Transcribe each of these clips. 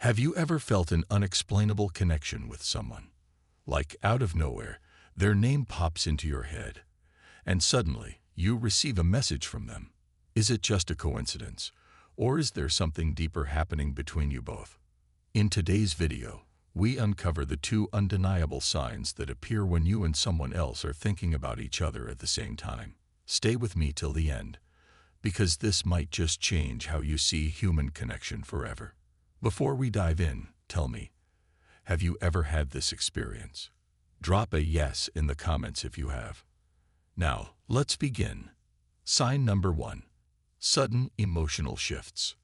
Have you ever felt an unexplainable connection with someone? Like out of nowhere, their name pops into your head, and suddenly you receive a message from them. Is it just a coincidence, or is there something deeper happening between you both? In today's video, we uncover the two undeniable signs that appear when you and someone else are thinking about each other at the same time. Stay with me till the end, because this might just change how you see human connection forever. Before we dive in, tell me, have you ever had this experience? Drop a yes in the comments if you have. Now, let's begin. Sign number 1. Sudden emotional shifts.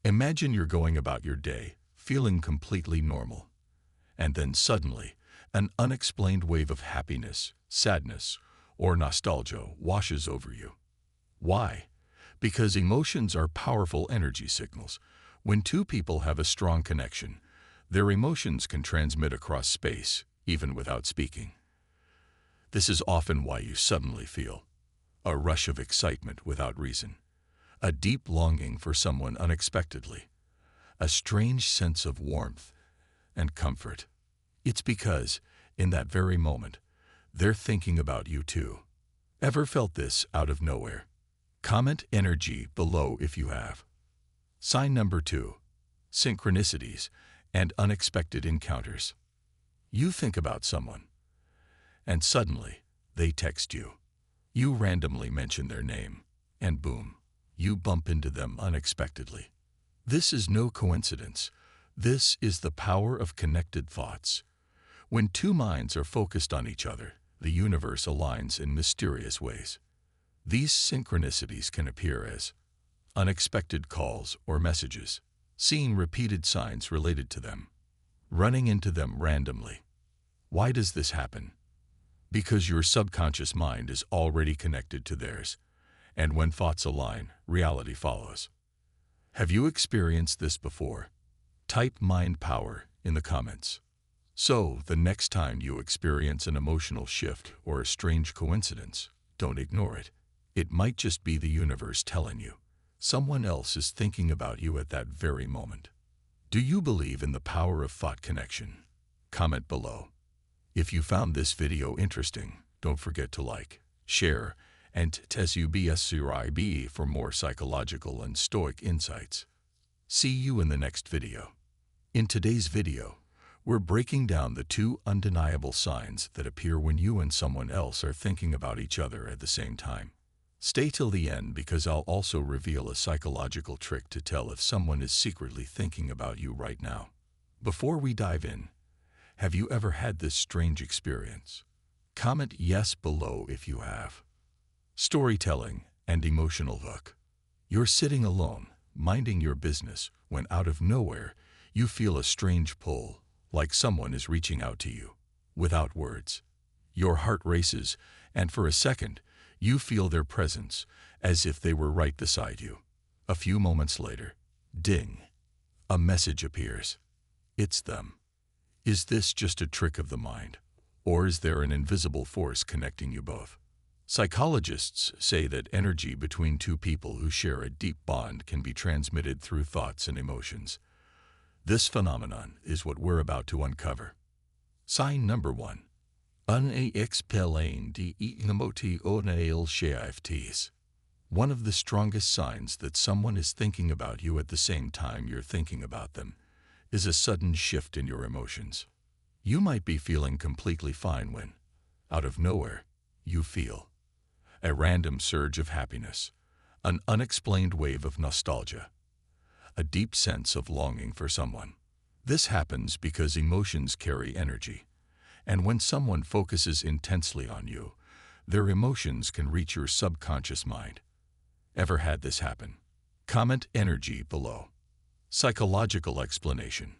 Imagine you're going about your day, feeling completely normal. And then suddenly, an unexplained wave of happiness, sadness, or nostalgia washes over you. Why? Because emotions are powerful energy signals. When two people have a strong connection, their emotions can transmit across space, even without speaking. This is often why you suddenly feel a rush of excitement without reason, a deep longing for someone unexpectedly, a strange sense of warmth and comfort. It's because, in that very moment, they're thinking about you too. Ever felt this out of nowhere? Comment energy below if you have. Sign number 2. Synchronicities and unexpected encounters. You think about someone, and suddenly they text you. You randomly mention their name, and boom, you bump into them unexpectedly. This is no coincidence. This is the power of connected thoughts. When two minds are focused on each other, the universe aligns in mysterious ways. These synchronicities can appear as unexpected calls or messages, seeing repeated signs related to them, running into them randomly. Why does this happen? Because your subconscious mind is already connected to theirs, and when thoughts align, reality follows. Have you experienced this before? Type mind power in the comments. So, the next time you experience an emotional shift or a strange coincidence, don't ignore it. It might just be the universe telling you someone else is thinking about you at that very moment. Do you believe in the power of thought connection? Comment below. If you found this video interesting, don't forget to like, share, and subscribe for more psychological and stoic insights. See you in the next video. In today's video, we're breaking down the two undeniable signs that appear when you and someone else are thinking about each other at the same time. Stay till the end because I'll also reveal a psychological trick to tell if someone is secretly thinking about you right now. Before we dive in, have you ever had this strange experience? Comment yes below if you have. Storytelling and emotional hook. You're sitting alone, minding your business, when out of nowhere, you feel a strange pull, like someone is reaching out to you. Without words, your heart races, and for a second, you feel their presence, as if they were right beside you. A few moments later, ding, a message appears. It's them. Is this just a trick of the mind, or is there an invisible force connecting you both? Psychologists say that energy between two people who share a deep bond can be transmitted through thoughts and emotions. This phenomenon is what we're about to uncover. Sign number 1. Unexplained emotional shifts. One of the strongest signs that someone is thinking about you at the same time you're thinking about them is a sudden shift in your emotions. You might be feeling completely fine when, out of nowhere, you feel a random surge of happiness, an unexplained wave of nostalgia, a deep sense of longing for someone. This happens because emotions carry energy, and when someone focuses intensely on you, their emotions can reach your subconscious mind. Ever had this happen? Comment energy below. Psychological explanation.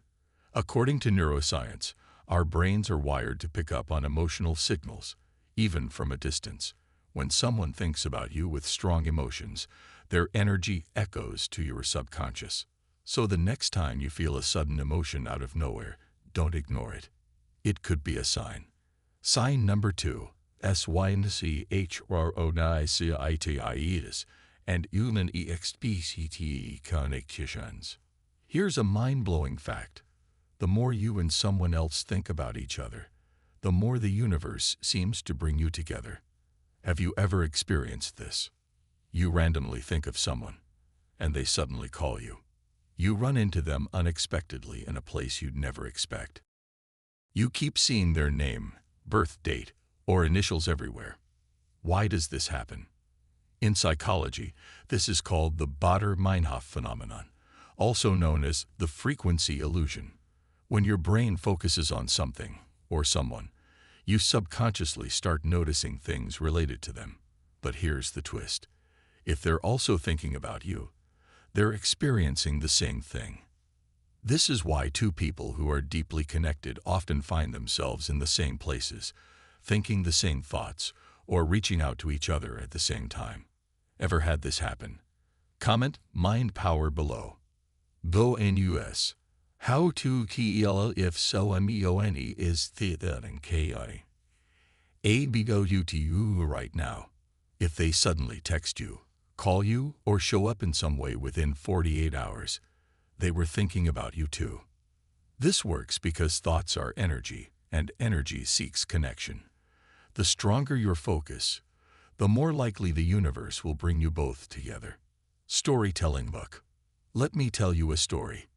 According to neuroscience, our brains are wired to pick up on emotional signals, even from a distance. When someone thinks about you with strong emotions, their energy echoes to your subconscious. So the next time you feel a sudden emotion out of nowhere, don't ignore it. It could be a sign. Sign number 2. Synchronicities and unexpected connections. Here's a mind-blowing fact. The more you and someone else think about each other, the more the universe seems to bring you together. Have you ever experienced this? You randomly think of someone, and they suddenly call you. You run into them unexpectedly in a place you'd never expect. You keep seeing their name, birth date, or initials everywhere. Why does this happen? In psychology, this is called the Baader-Meinhof phenomenon, also known as the frequency illusion. When your brain focuses on something or someone, you subconsciously start noticing things related to them. But here's the twist. If they're also thinking about you, they're experiencing the same thing. This is why two people who are deeply connected often find themselves in the same places, thinking the same thoughts, or reaching out to each other at the same time. Ever had this happen? Comment mind power below. BONUS. How to kill if so meone is theta and ki. A go you to you right now. If they suddenly text you, call you, or show up in some way within 48 hours, they were thinking about you too. This works because thoughts are energy, and energy seeks connection. The stronger your focus, the more likely the universe will bring you both together. Storytelling book. Let me tell you a story.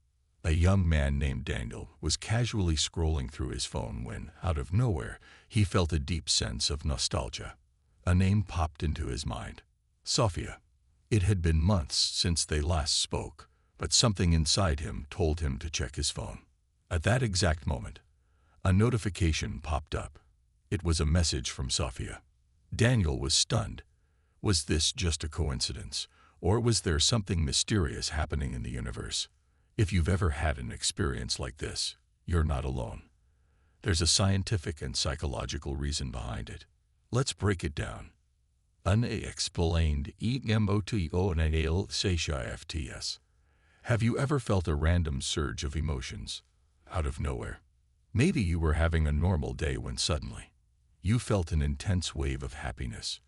A young man named Daniel was casually scrolling through his phone when, out of nowhere, he felt a deep sense of nostalgia. A name popped into his mind. Sophia. It had been months since they last spoke, but something inside him told him to check his phone. At that exact moment, a notification popped up. It was a message from Sophia. Daniel was stunned. Was this just a coincidence, or was there something mysterious happening in the universe? If you've ever had an experience like this, you're not alone. There's a scientific and psychological reason behind it. Let's break it down. Unexplained emotional shifts. Have you ever felt a random surge of emotions, out of nowhere? Maybe you were having a normal day when suddenly, you felt an intense wave of happiness,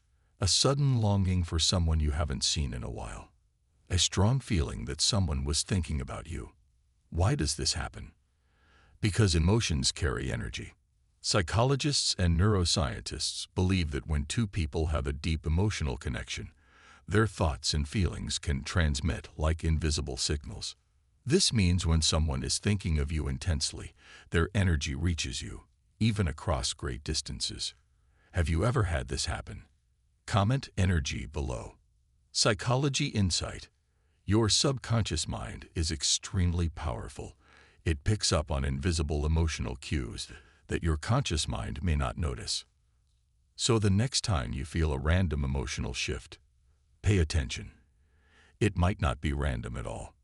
a sudden longing for someone you haven't seen in a while, a strong feeling that someone was thinking about you. Why does this happen? Because emotions carry energy. Psychologists and neuroscientists believe that when two people have a deep emotional connection, their thoughts and feelings can transmit like invisible signals. This means when someone is thinking of you intensely, their energy reaches you, even across great distances. Have you ever had this happen? Comment energy below. Psychology insight. Your subconscious mind is extremely powerful. It picks up on invisible emotional cues that your conscious mind may not notice. So the next time you feel a random emotional shift, pay attention. It might not be random at all.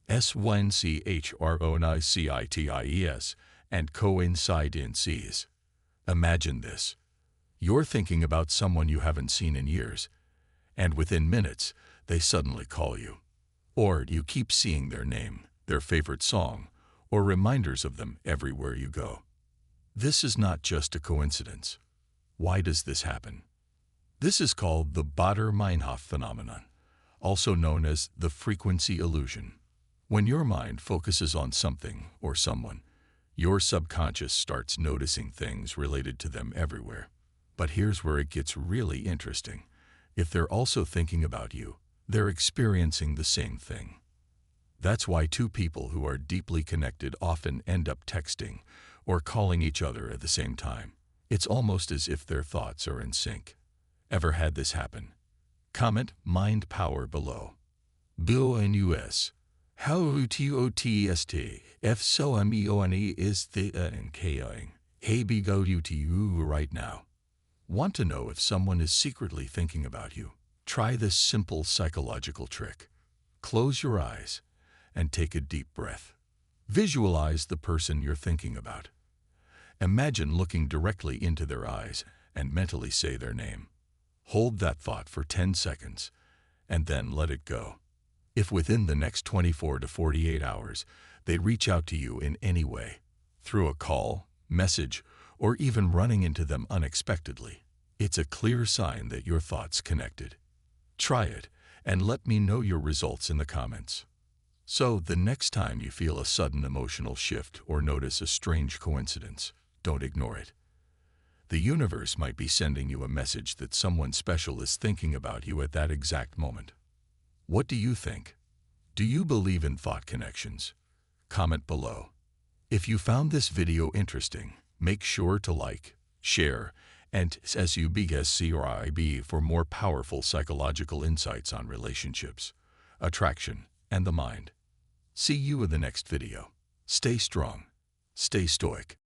Synchronicities and coincidences. Imagine this. You're thinking about someone you haven't seen in years, and within minutes, they suddenly call you. Or you keep seeing their name, their favorite song, or reminders of them everywhere you go. This is not just a coincidence. Why does this happen? This is called the Baader-Meinhof phenomenon, also known as the frequency illusion. When your mind focuses on something or someone, your subconscious starts noticing things related to them everywhere. But here's where it gets really interesting. If they're also thinking about you, they're experiencing the same thing. That's why two people who are deeply connected often end up texting or calling each other at the same time. It's almost as if their thoughts are in sync. Ever had this happen? Comment mind power below. BONUS. How TOTST if so meone is theta and ki. Hey go you to you right now. Want to know if someone is secretly thinking about you? Try this simple psychological trick. Close your eyes and take a deep breath. Visualize the person you're thinking about. Imagine looking directly into their eyes and mentally say their name. Hold that thought for 10 seconds and then let it go. If within the next 24 to 48 hours they reach out to you in any way, through a call, message, or even running into them unexpectedly, it's a clear sign that your thoughts connected. Try it and let me know your results in the comments. So the next time you feel a sudden emotional shift or notice a strange coincidence, don't ignore it. The universe might be sending you a message that someone special is thinking about you at that exact moment. What do you think? Do you believe in thought connections? Comment below. If you found this video interesting, make sure to like, share, and subscribe for more powerful psychological insights on relationships, attraction, and the mind. See you in the next video. Stay strong. Stay stoic.